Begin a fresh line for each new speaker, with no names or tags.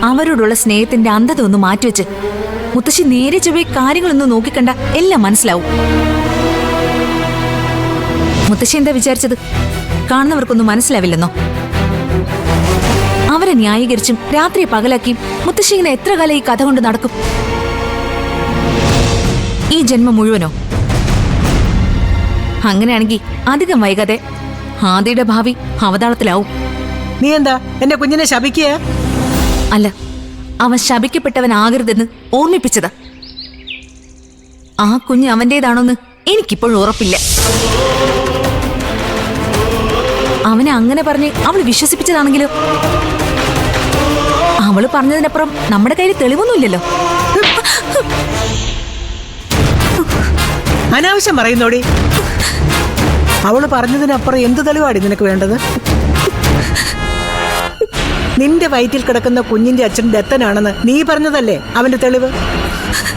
അവരോടുള്ള സ്നേഹത്തിന്റെ അന്ധത ഒന്ന് മാറ്റിവെച്ച് മുത്തശ്ശി നേരെ ചൊവ്വേ കാര്യങ്ങളൊന്നും നോക്കിക്കണ്ട എല്ലാം മനസ്സിലാവും. മുത്തശ്ശി എന്താ വിചാരിച്ചത്? കാണുന്നവർക്കൊന്നും മനസ്സിലാവില്ലെന്നോ? അവരെ ന്യായീകരിച്ചും രാത്രി പകലാക്കിയും മുത്തശ്ശി ഇങ്ങനെ എത്ര കാലം ഈ കഥ കൊണ്ട് നടക്കും? ഈ ജന്മം മുഴുവനോ? അങ്ങനെയാണെങ്കിൽ അധികം വൈകാതെ ആദിയുടെ ഭാവി അവതാളത്തിലാവും.
നീ എന്താ എന്റെ കുഞ്ഞിനെ ശപിക്കുക?
അല്ല, അവൻ ശപിക്കപ്പെട്ടവനാകരുതെന്ന് ഓർമ്മിപ്പിച്ചതാ. ആ കുഞ്ഞ് അവന്റേതാണോന്ന് എനിക്കിപ്പോഴും ഉറപ്പില്ല. അവനെ അങ്ങനെ പറഞ്ഞ് അവൾ വിശ്വസിപ്പിച്ചതാണെങ്കിലോ? അവള് പറഞ്ഞതിനപ്പുറം നമ്മുടെ കയ്യിൽ തെളിവൊന്നുമില്ലല്ലോ.
അനാവശ്യം പറയുന്നോടി. അവള് പറഞ്ഞതിനപ്പുറം എന്ത് തെളിവാടി നിനക്ക് വേണ്ടത്? നിന്റെ വയറ്റിൽ കിടക്കുന്ന കുഞ്ഞിന്റെ അച്ഛൻ ദത്തനാണെന്ന് നീ പറഞ്ഞതല്ലേ അവന്റെ തെളിവ്?